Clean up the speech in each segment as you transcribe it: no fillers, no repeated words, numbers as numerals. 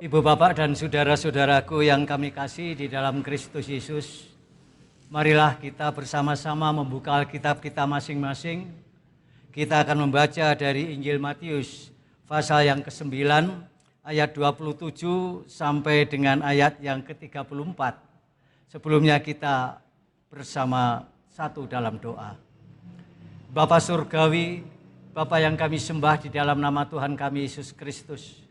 Ibu bapak dan saudara-saudaraku yang kami kasih di dalam Kristus Yesus, marilah kita bersama-sama membuka Alkitab kita masing-masing. Kita akan membaca dari Injil Matius pasal yang ke-9 ayat 27 sampai dengan ayat yang ke-34. Sebelumnya kita bersama satu dalam doa. Bapa Surgawi, Bapa yang kami sembah di dalam nama Tuhan kami Yesus Kristus,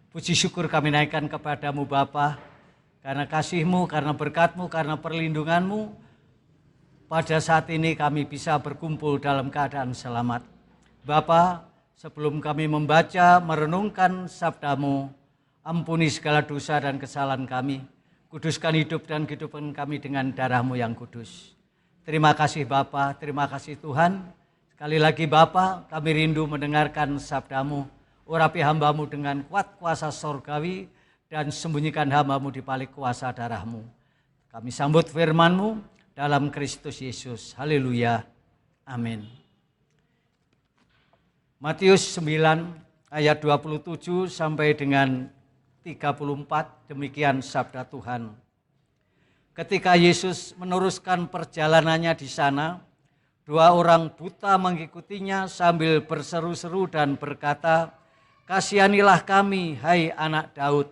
puji syukur kami naikkan kepadamu Bapa, karena kasih-Mu, karena berkat-Mu, karena perlindungan-Mu. Pada saat ini kami bisa berkumpul dalam keadaan selamat. Bapa, sebelum kami membaca, merenungkan sabda-Mu, ampuni segala dosa dan kesalahan kami. Kuduskan hidup dan kehidupan kami dengan darah-Mu yang kudus. Terima kasih Bapa, terima kasih Tuhan. Sekali lagi Bapa, kami rindu mendengarkan sabda-Mu. Urapi hamba-Mu dengan kuat kuasa sorgawi dan sembunyikan hamba-Mu di balik kuasa darah-Mu. Kami sambut firman-Mu dalam Kristus Yesus. Haleluya. Amin. Matius 9 ayat 27 sampai dengan 34, demikian sabda Tuhan. Ketika Yesus meneruskan perjalanannya di sana, dua orang buta mengikutinya sambil berseru-seru dan berkata, "Kasihanilah kami, hai anak Daud."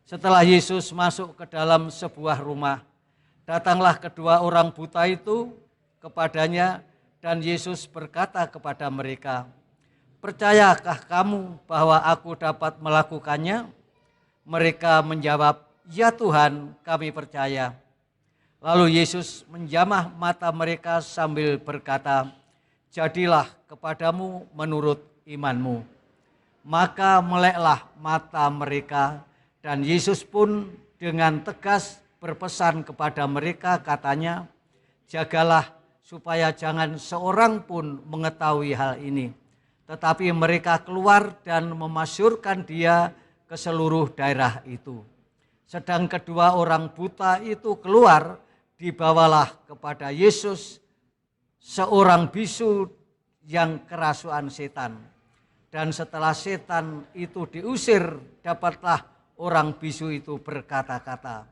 Setelah Yesus masuk ke dalam sebuah rumah, datanglah kedua orang buta itu kepadanya dan Yesus berkata kepada mereka, "Percayakah kamu bahwa aku dapat melakukannya?" Mereka menjawab, "Ya Tuhan, kami percaya." Lalu Yesus menjamah mata mereka sambil berkata, "Jadilah kepadamu menurut imanmu." Maka meleklah mata mereka dan Yesus pun dengan tegas berpesan kepada mereka, katanya, "Jagalah supaya jangan seorang pun mengetahui hal ini." Tetapi mereka keluar dan memasyurkan dia ke seluruh daerah itu. Sedang kedua orang buta itu keluar, dibawalah kepada Yesus seorang bisu yang kerasukan setan. Dan setelah setan itu diusir, dapatlah orang bisu itu berkata-kata.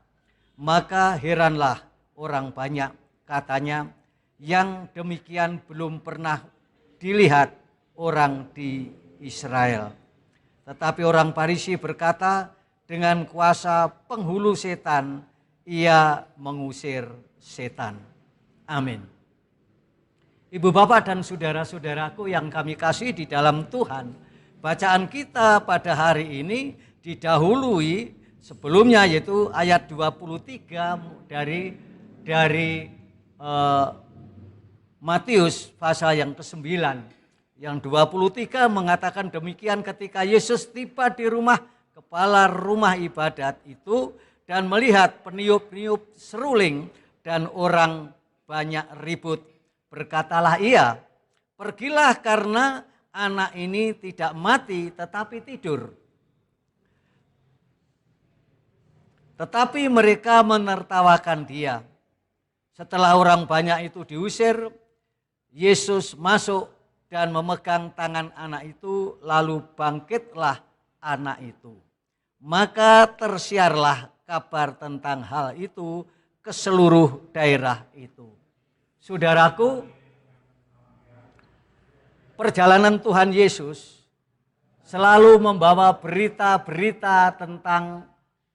Maka heranlah orang banyak, katanya, yang demikian belum pernah dilihat orang di Israel. Tetapi orang Farisi berkata, dengan kuasa penghulu setan, ia mengusir setan. Amin. Ibu bapak dan saudara-saudaraku yang kami kasih di dalam Tuhan, bacaan kita pada hari ini didahului sebelumnya yaitu ayat 23 dari Matius pasal yang ke-9. Yang 23 mengatakan demikian, ketika Yesus tiba di rumah kepala rumah ibadat itu dan melihat peniup-peniup seruling dan orang banyak ribut, berkatalah ia, "Pergilah karena anak ini tidak mati tetapi tidur." Tetapi mereka menertawakan dia. Setelah orang banyak itu diusir, Yesus masuk dan memegang tangan anak itu, lalu bangkitlah anak itu. Maka tersiarlah kabar tentang hal itu ke seluruh daerah itu. Saudaraku, perjalanan Tuhan Yesus selalu membawa berita-berita tentang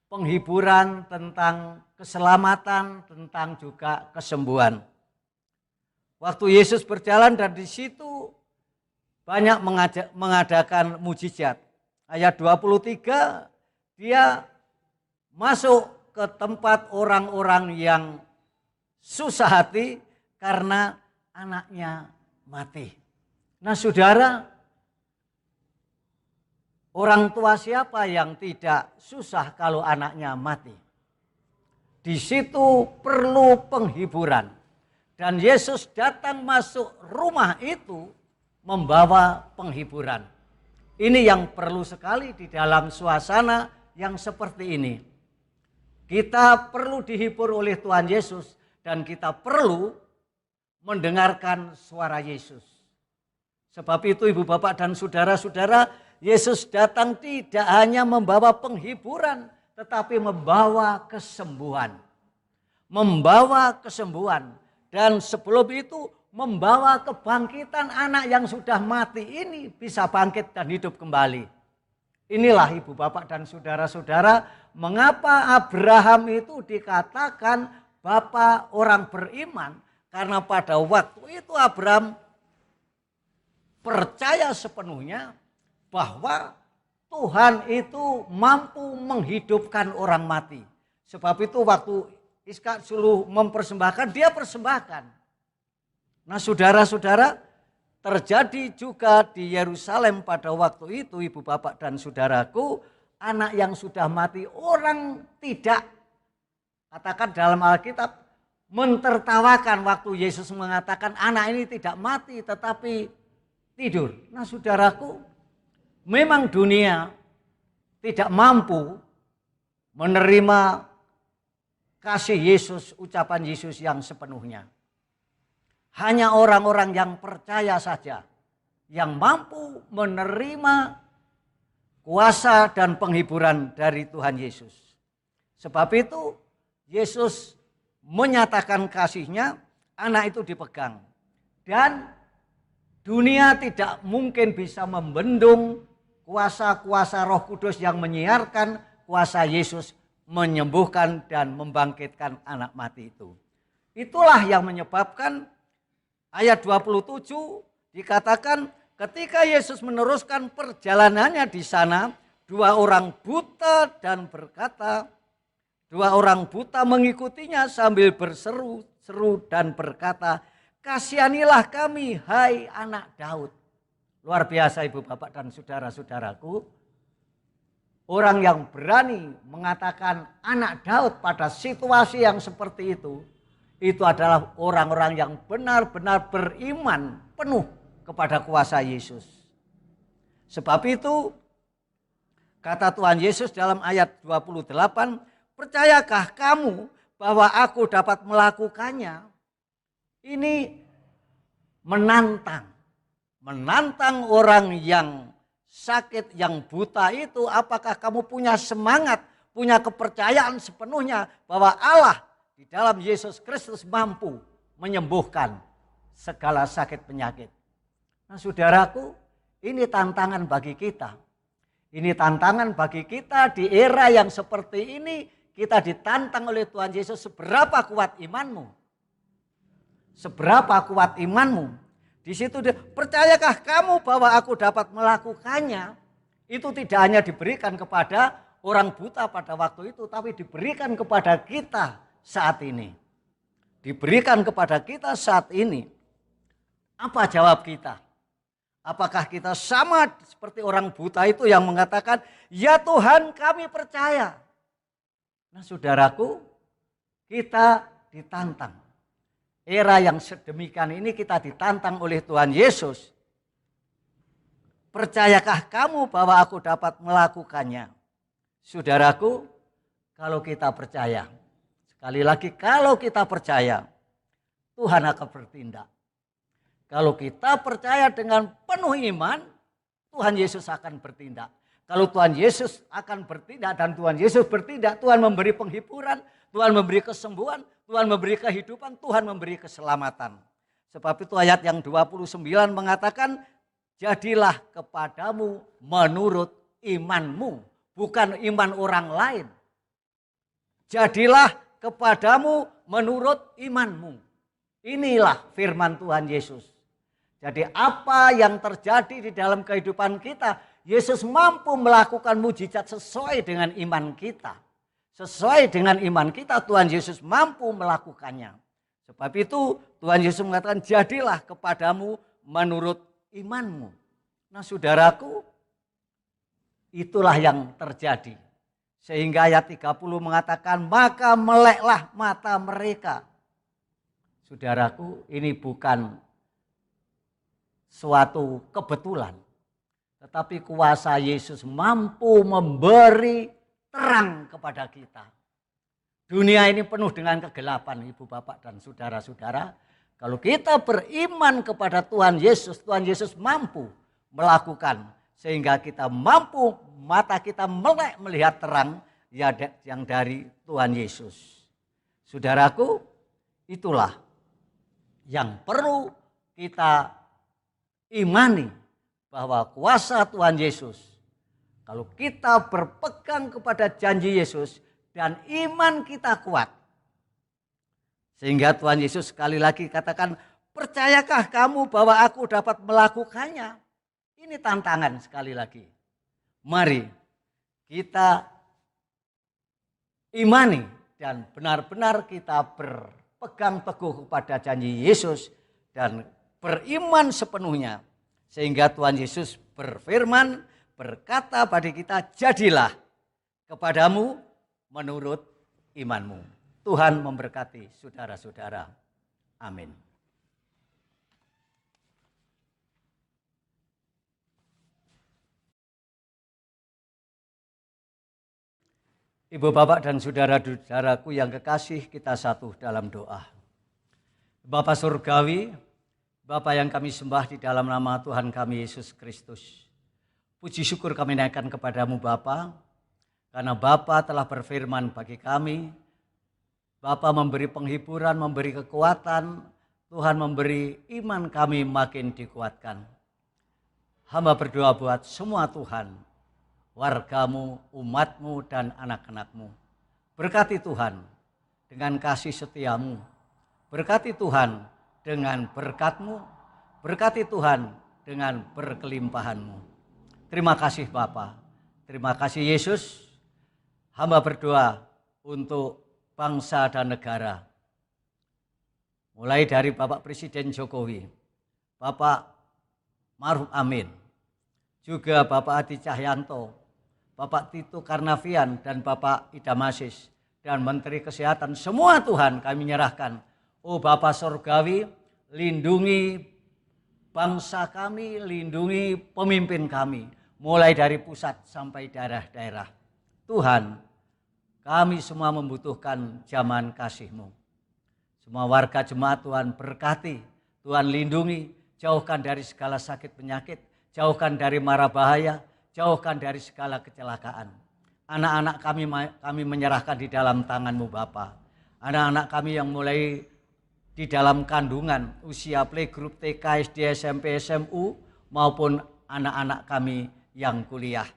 penghiburan, tentang keselamatan, tentang juga kesembuhan. Waktu Yesus berjalan dan di situ banyak mengadakan mujizat. Ayat 23, dia masuk ke tempat orang-orang yang susah hati karena anaknya mati. Nah saudara, orang tua siapa yang tidak susah kalau anaknya mati? Di situ perlu penghiburan. Dan Yesus datang masuk rumah itu membawa penghiburan. Ini yang perlu sekali di dalam suasana yang seperti ini. Kita perlu dihibur oleh Tuhan Yesus dan kita perlu mendengarkan suara Yesus. Sebab itu ibu bapak dan saudara-saudara, Yesus datang tidak hanya membawa penghiburan, tetapi membawa kesembuhan. Membawa kesembuhan. Dan sebelum itu membawa kebangkitan anak yang sudah mati ini bisa bangkit dan hidup kembali. Inilah ibu bapak dan saudara-saudara, mengapa Abraham itu dikatakan bapak orang beriman. Karena pada waktu itu Abraham percaya sepenuhnya bahwa Tuhan itu mampu menghidupkan orang mati. Sebab itu waktu Ishak suruh mempersembahkan, dia persembahkan. Nah saudara-saudara, terjadi juga di Yerusalem pada waktu itu, ibu bapak dan saudaraku, anak yang sudah mati, orang tidak, katakan dalam Alkitab, mentertawakan waktu Yesus mengatakan anak ini tidak mati tetapi tidur. Nah saudaraku, memang dunia tidak mampu menerima kasih Yesus, ucapan Yesus yang sepenuhnya. Hanya orang-orang yang percaya saja yang mampu menerima kuasa dan penghiburan dari Tuhan Yesus. Sebab itu Yesus menyatakan kasihnya, anak itu dipegang. Dan dunia tidak mungkin bisa membendung kuasa-kuasa Roh Kudus yang menyiarkan kuasa Yesus menyembuhkan dan membangkitkan anak mati itu. Itulah yang menyebabkan ayat 27 dikatakan ketika Yesus meneruskan perjalanannya di sana, dua orang buta mengikutinya sambil berseru-seru dan berkata, "Kasihanilah kami, hai anak Daud." Luar biasa ibu bapak dan saudara-saudaraku. Orang yang berani mengatakan anak Daud pada situasi yang seperti itu adalah orang-orang yang benar-benar beriman penuh kepada kuasa Yesus. Sebab itu kata Tuhan Yesus dalam ayat 28, "Percayakah kamu bahwa aku dapat melakukannya?" Ini menantang orang yang sakit, yang buta itu. Apakah kamu punya semangat, punya kepercayaan sepenuhnya bahwa Allah di dalam Yesus Kristus mampu menyembuhkan segala sakit penyakit. Nah saudaraku, ini tantangan bagi kita. Ini tantangan bagi kita di era yang seperti ini. Kita ditantang oleh Tuhan Yesus, seberapa kuat imanmu? Seberapa kuat imanmu? Di situ dia, "Percayakah kamu bahwa aku dapat melakukannya?" Itu tidak hanya diberikan kepada orang buta pada waktu itu, tapi diberikan kepada kita saat ini. Diberikan kepada kita saat ini. Apa jawab kita? Apakah kita sama seperti orang buta itu yang mengatakan, "Ya Tuhan, kami percaya"? Nah saudaraku, kita ditantang. Era yang sedemikian ini kita ditantang oleh Tuhan Yesus. "Percayakah kamu bahwa aku dapat melakukannya?" Saudaraku, kalau kita percaya, sekali lagi kalau kita percaya, Tuhan akan bertindak. Kalau kita percaya dengan penuh iman, Tuhan Yesus akan bertindak. Kalau Tuhan Yesus akan bertindak dan Tuhan Yesus bertindak, Tuhan memberi penghiburan, Tuhan memberi kesembuhan, Tuhan memberi kehidupan, Tuhan memberi keselamatan. Sebab itu ayat yang 29 mengatakan, "Jadilah kepadamu menurut imanmu." Bukan iman orang lain. Jadilah kepadamu menurut imanmu. Inilah firman Tuhan Yesus. Jadi apa yang terjadi di dalam kehidupan kita, Yesus mampu melakukan mujizat sesuai dengan iman kita. Sesuai dengan iman kita, Tuhan Yesus mampu melakukannya. Sebab itu Tuhan Yesus mengatakan, "Jadilah kepadamu menurut imanmu." Nah saudaraku, itulah yang terjadi. Sehingga ayat 30 mengatakan, "Maka meleklah mata mereka." Saudaraku, ini bukan suatu kebetulan. Tetapi kuasa Yesus mampu memberi terang kepada kita. Dunia ini penuh dengan kegelapan, ibu bapak dan saudara-saudara. Kalau kita beriman kepada Tuhan Yesus mampu melakukan sehingga kita mampu, mata kita melek melihat terang yang dari Tuhan Yesus. Saudaraku, itulah yang perlu kita imani, bahwa kuasa Tuhan Yesus, kalau kita berpegang kepada janji Yesus dan iman kita kuat, sehingga Tuhan Yesus sekali lagi katakan, percayakah kamu bahwa aku dapat melakukannya? Ini tantangan sekali lagi. Mari kita imani dan benar-benar kita berpegang teguh kepada janji Yesus dan beriman sepenuhnya. Sehingga Tuhan Yesus berfirman, berkata pada kita, jadilah kepadamu menurut imanmu. Tuhan memberkati saudara-saudara. Amin. Ibu, bapak, dan saudara-saudaraku yang kekasih, kita satu dalam doa. Bapa surgawi, Bapa yang kami sembah di dalam nama Tuhan kami Yesus Kristus. Puji syukur kami naikkan kepadamu Bapa, karena Bapa telah berfirman bagi kami. Bapa memberi penghiburan, memberi kekuatan, Tuhan memberi iman kami makin dikuatkan. Hamba berdoa buat semua Tuhan, wargamu, umatmu, dan anak-anakmu. Berkati Tuhan dengan kasih setiamu. Berkati Tuhan dengan berkat-Mu, berkati Tuhan dengan berkelimpahan-Mu. Terima kasih Bapa, terima kasih Yesus. Hamba berdoa untuk bangsa dan negara. Mulai dari Bapak Presiden Jokowi, Bapak Maruf Amin, juga Bapak Hadi Cahyanto, Bapak Tito Karnavian, dan Bapak Idam Aziz, dan Menteri Kesehatan, semua Tuhan kami menyerahkan. Oh Bapa Surgawi, lindungi bangsa kami, lindungi pemimpin kami, mulai dari pusat sampai daerah-daerah. Tuhan, kami semua membutuhkan zaman kasih-Mu. Semua warga jemaat Tuhan berkati, Tuhan lindungi, jauhkan dari segala sakit penyakit, jauhkan dari mara bahaya, jauhkan dari segala kecelakaan. Anak-anak kami menyerahkan di dalam tangan-Mu Bapa. Anak-anak kami yang mulai di dalam kandungan, usia playgroup, TK, SD, SMP, SMU, maupun anak-anak kami yang kuliah.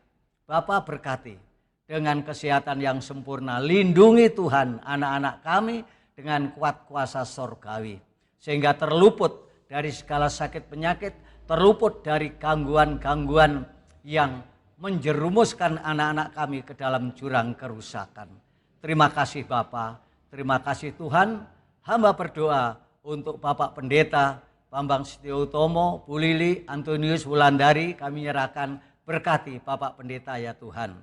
Bapa berkati dengan kesehatan yang sempurna, lindungi Tuhan anak-anak kami dengan kuat kuasa surgawi, sehingga terluput dari segala sakit penyakit, terluput dari gangguan-gangguan yang menjerumuskan anak-anak kami ke dalam jurang kerusakan. Terima kasih Bapa, terima kasih Tuhan. Hamba berdoa untuk Bapak Pendeta Bambang Setiotomo, Bu Lili, Antonius Wulandari, kami menyerahkan, berkati Bapak Pendeta ya Tuhan.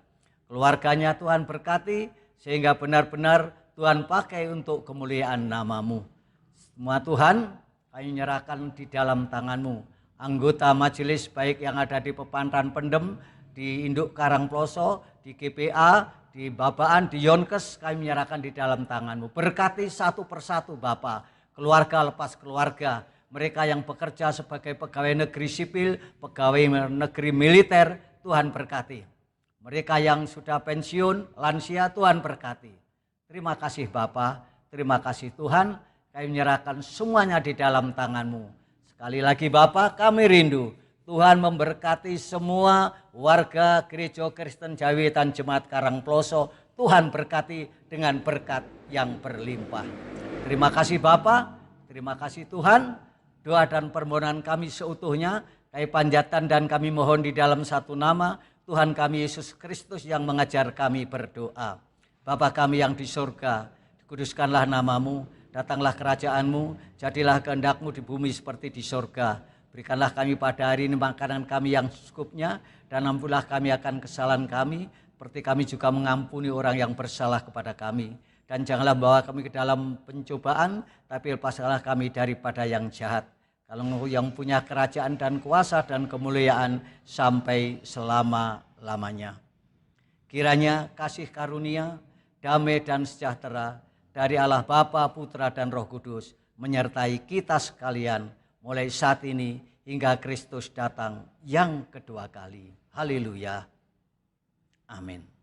Keluarganya Tuhan berkati, sehingga benar-benar Tuhan pakai untuk kemuliaan nama-Mu. Semua Tuhan kami menyerahkan di dalam tangan-Mu. Anggota majelis baik yang ada di Pepantan Pendem, di Induk Karangploso, di GPA, di Babaan, di Yonkes, kami menyerahkan di dalam tangan-Mu. Berkati satu persatu Bapa, keluarga lepas keluarga, mereka yang bekerja sebagai pegawai negeri sipil, pegawai negeri militer, Tuhan berkati. Mereka yang sudah pensiun, lansia, Tuhan berkati. Terima kasih Bapa, terima kasih Tuhan, kami menyerahkan semuanya di dalam tangan-Mu. Sekali lagi Bapa, kami rindu Tuhan memberkati semua warga Gereja Kristen Jawitan Jemaat Karangploso. Tuhan berkati dengan berkat yang berlimpah. Terima kasih Bapa, terima kasih Tuhan. Doa dan permohonan kami seutuhnya kami panjatkan dan kami mohon di dalam satu nama Tuhan kami Yesus Kristus yang mengajar kami berdoa. Bapa kami yang di surga, dikuduskanlah nama-Mu, datanglah kerajaan-Mu, jadilah kehendak-Mu di bumi seperti di surga. Berikanlah kami pada hari ini makanan kami yang secukupnya, dan ampunilah kami akan kesalahan kami, seperti kami juga mengampuni orang yang bersalah kepada kami. Dan janganlah bawa kami ke dalam pencobaan, tapi lepaskanlah kami daripada yang jahat. Kalau yang punya kerajaan dan kuasa dan kemuliaan sampai selama-lamanya. Kiranya kasih karunia, damai dan sejahtera dari Allah Bapa, Putra dan Roh Kudus menyertai kita sekalian mulai saat ini hingga Kristus datang yang kedua kali. Haleluya. Amin.